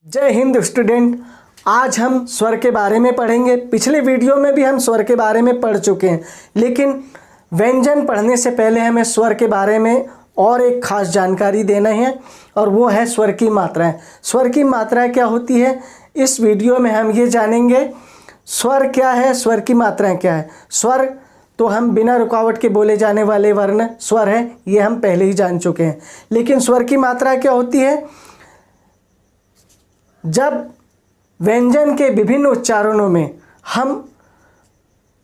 जय हिंद स्टूडेंट। आज हम स्वर के बारे में पढ़ेंगे। पिछले वीडियो में भी हम स्वर के बारे में पढ़ चुके हैं, लेकिन व्यंजन पढ़ने से पहले हमें स्वर के बारे में और एक खास जानकारी देना है, और वो है स्वर की मात्राएं। स्वर की मात्राएं क्या होती है, इस वीडियो में हम ये जानेंगे। स्वर क्या है, स्वर की मात्राएं क्या है। स्वर तो हम बिना रुकावट के बोले जाने वाले वर्ण स्वर है, ये हम पहले ही जान चुके हैं। लेकिन स्वर की मात्रा क्या होती है, जब व्यंजन के विभिन्न उच्चारणों में हम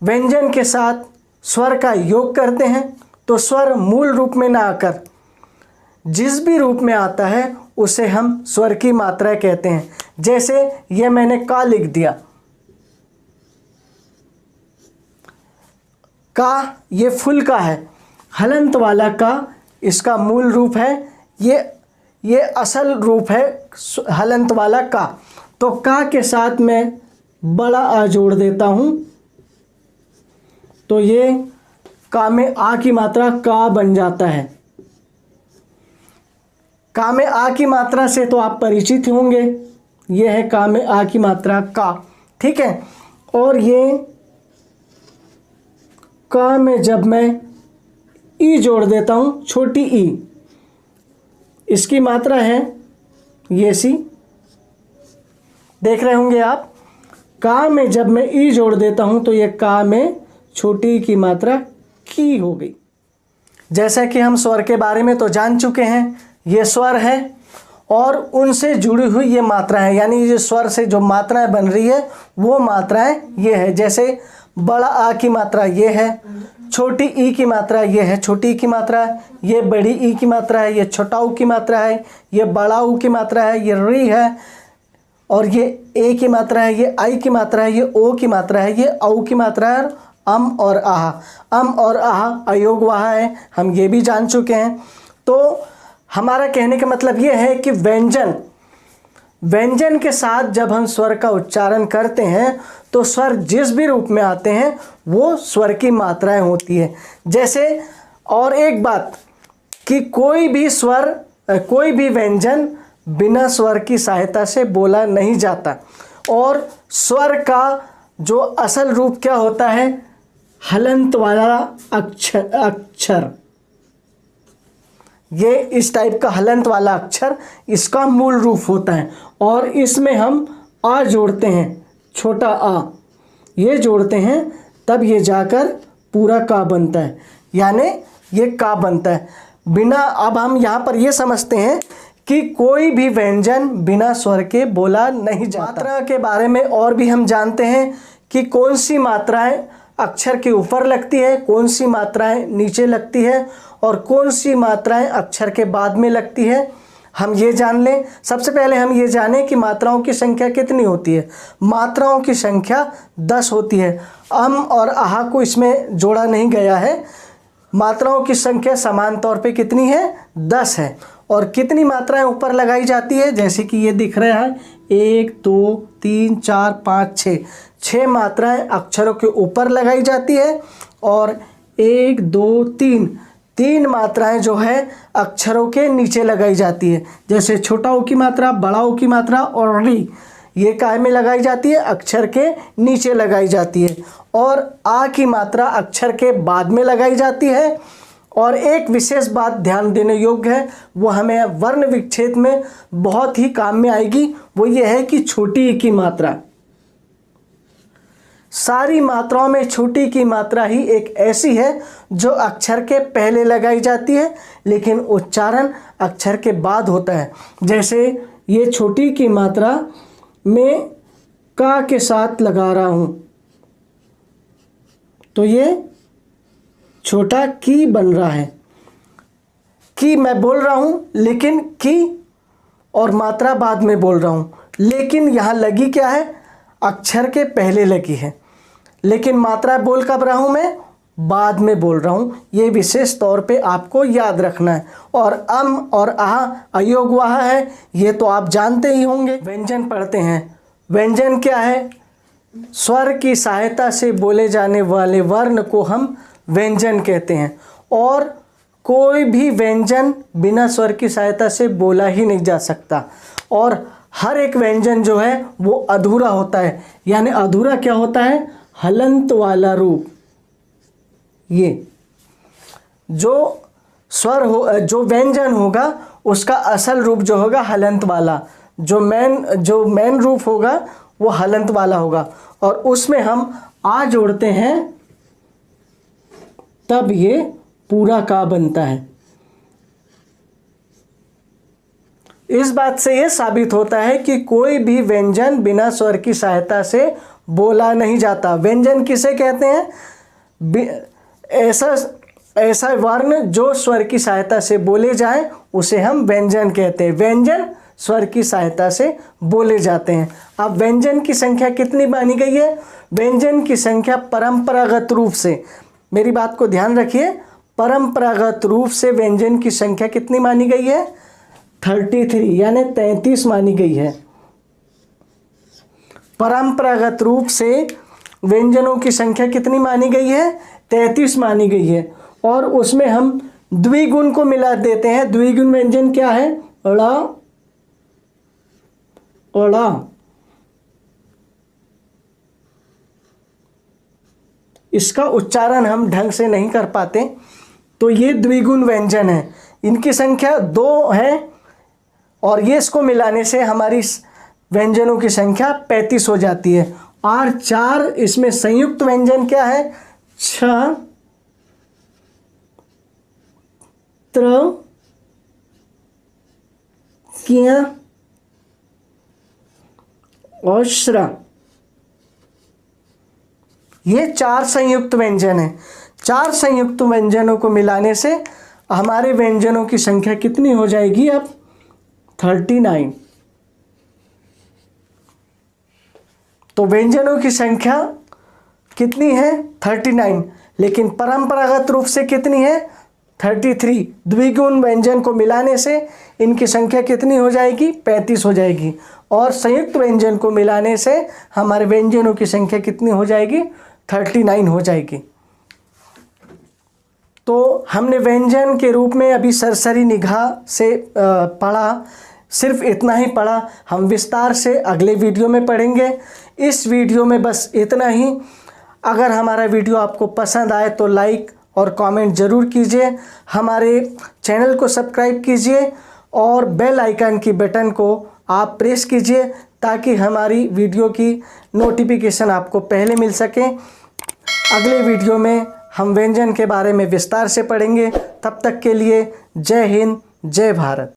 व्यंजन के साथ स्वर का योग करते हैं तो स्वर मूल रूप में ना आकर जिस भी रूप में आता है उसे हम स्वर की मात्रा कहते हैं। जैसे ये मैंने का लिख दिया, का ये फुल का है, हलंत वाला का इसका मूल रूप है, ये असल रूप है हलंत वाला का। तो का के साथ मैं बड़ा आ जोड़ देता हूँ तो ये का में आ की मात्रा का बन जाता है। का में आ की मात्रा से तो आप परिचित होंगे, ये है का में आ की मात्रा का, ठीक है। और ये का में जब मैं ई जोड़ देता हूँ, छोटी ई, इसकी मात्रा है ये सी, देख रहे होंगे आप। का में जब मैं ई जोड़ देता हूँ तो ये का में छोटी की मात्रा की हो गई। जैसा कि हम स्वर के बारे में तो जान चुके हैं, ये स्वर है और उनसे जुड़ी हुई ये मात्राएं, यानी ये स्वर से जो मात्राएं बन रही है वो मात्राएं ये है। जैसे बड़ा आ की मात्रा ये है, छोटी ई की मात्रा ये है, छोटी ई की मात्रा, ये बड़ी ई की मात्रा है, ये छोटा ऊ की मात्रा है, ये बड़ा ऊ की मात्रा है, ये री है, और ये ए की मात्रा है, ये आई की मात्रा है, ये ओ की मात्रा है, ये औ की मात्रा है। अम और आहा, अम और आहा अयोग वहा है, हम ये भी जान चुके हैं। तो हमारा कहने का मतलब ये है कि व्यंजन के साथ जब हम स्वर का उच्चारण करते हैं तो स्वर जिस भी रूप में आते हैं वो स्वर की मात्राएं होती है। जैसे और एक बात कि कोई भी व्यंजन बिना स्वर की सहायता से बोला नहीं जाता, और स्वर का जो असल रूप क्या होता है, हलंत वाला अक्षर, ये इस टाइप का हलंत वाला अक्षर इसका मूल रूप होता है, और इसमें हम आ जोड़ते हैं, छोटा आ ये जोड़ते हैं, तब ये जाकर पूरा का बनता है, यानी ये का बनता है। अब हम यहाँ पर ये समझते हैं कि कोई भी व्यंजन बिना स्वर के बोला नहीं जाता। मात्रा के बारे में और भी हम जानते हैं कि कौन सी मात्राएं अक्षर के ऊपर लगती है, कौन सी मात्राएं नीचे लगती है, और कौन सी मात्राएं अक्षर के बाद में लगती है, हम ये जान लें। सबसे पहले हम ये जानें कि मात्राओं की संख्या कितनी होती है। मात्राओं की संख्या 10 होती है। अम और आहा को इसमें जोड़ा नहीं गया है। मात्राओं की संख्या समान तौर पे कितनी है, 10 है। और कितनी मात्राएं ऊपर लगाई जाती है, जैसे कि ये दिख रहा है 1 2 3 4 5 6, 6 मात्राएं अक्षरों के ऊपर लगाई जाती है, और 1 2 3 मात्राएं जो है अक्षरों के नीचे लगाई जाती है। जैसे छोटा ऊ की मात्रा, बड़ा ऊ की मात्रा और री, ये काय में लगाई जाती है, अक्षर के नीचे लगाई जाती है। और आ की मात्रा अक्षर के बाद में लगाई जाती है। और एक विशेष बात ध्यान देने योग्य है, वो हमें वर्ण विच्छेद में बहुत ही काम में आएगी, वो ये है कि छोटी ई की मात्रा। सारी मात्राओं में छोटी की मात्रा ही एक ऐसी है जो अक्षर के पहले लगाई जाती है, लेकिन उच्चारण अक्षर के बाद होता है। जैसे ये छोटी की मात्रा मैं का के साथ लगा रहा हूँ तो ये छोटा की बन रहा है। की मैं बोल रहा हूँ, लेकिन की और मात्रा बाद में बोल रहा हूँ, लेकिन यहाँ लगी क्या है, अक्षर के पहले लगी है, लेकिन मात्रा बोल कब रहा हूँ मैं, बाद में बोल रहा हूँ। ये विशेष तौर पे आपको याद रखना है। और अम और आहा अयोग वहा है, ये तो आप जानते ही होंगे। व्यंजन पढ़ते हैं। व्यंजन क्या है, स्वर की सहायता से बोले जाने वाले वर्ण को हम व्यंजन कहते हैं, और कोई भी व्यंजन बिना स्वर की सहायता से बोला ही नहीं जा सकता। और हर एक व्यंजन जो है वो अधूरा होता है। यानी अधूरा क्या होता है? हलंत वाला रूप। ये जो स्वर हो, जो व्यंजन होगा उसका असल रूप जो होगा हलंत वाला, जो मेन रूप होगा वो हलंत वाला होगा, और उसमें हम आ जोड़ते हैं तब ये पूरा का बनता है। इस बात से ये साबित होता है कि कोई भी व्यंजन बिना स्वर की सहायता से बोला नहीं जाता। व्यंजन किसे कहते हैं? ऐसा वर्ण जो स्वर की सहायता से बोले जाए उसे हम व्यंजन कहते हैं। व्यंजन स्वर की सहायता से बोले जाते हैं। अब व्यंजन की संख्या कितनी मानी गई है? व्यंजन की संख्या परंपरागत रूप से, मेरी बात को ध्यान रखिए, परंपरागत रूप से व्यंजन की संख्या कितनी मानी गई है? 33 यानी 33 मानी गई है। परंपरागत रूप से व्यंजनों की संख्या कितनी मानी गई है? 33 मानी गई है। और उसमें हम द्विगुण को मिला देते हैं। द्विगुण व्यंजन क्या है? ड़, अड़ा। इसका उच्चारण हम ढंग से नहीं कर पाते, तो ये द्विगुण व्यंजन है। इनकी संख्या 2 है और ये इसको मिलाने से हमारी व्यंजनों की संख्या 35 हो जाती है। और 4 इसमें संयुक्त व्यंजन क्या है? छ, त्र, क्य और श्र। ये 4 संयुक्त व्यंजन है। 4 संयुक्त व्यंजनों को मिलाने से हमारे व्यंजनों की संख्या कितनी हो जाएगी? अब 39। तो व्यंजनों की संख्या कितनी है? 39। लेकिन परंपरागत रूप से कितनी है? 33। द्विगुण व्यंजन को मिलाने से इनकी संख्या कितनी हो जाएगी? 35 हो जाएगी। और संयुक्त व्यंजन को मिलाने से हमारे व्यंजनों की संख्या कितनी हो जाएगी? 39 हो जाएगी। तो हमने व्यंजन के रूप में अभी सरसरी निगाह से पढ़ा, सिर्फ इतना ही पढ़ा। हम विस्तार से अगले वीडियो में पढ़ेंगे। इस वीडियो में बस इतना ही। अगर हमारा वीडियो आपको पसंद आए तो लाइक और कमेंट ज़रूर कीजिए। हमारे चैनल को सब्सक्राइब कीजिए और बेल आइकन की बटन को आप प्रेस कीजिए ताकि हमारी वीडियो की नोटिफिकेशन आपको पहले मिल सके। अगले वीडियो में हम व्यंजन के बारे में विस्तार से पढ़ेंगे। तब तक के लिए जय हिंद, जय भारत।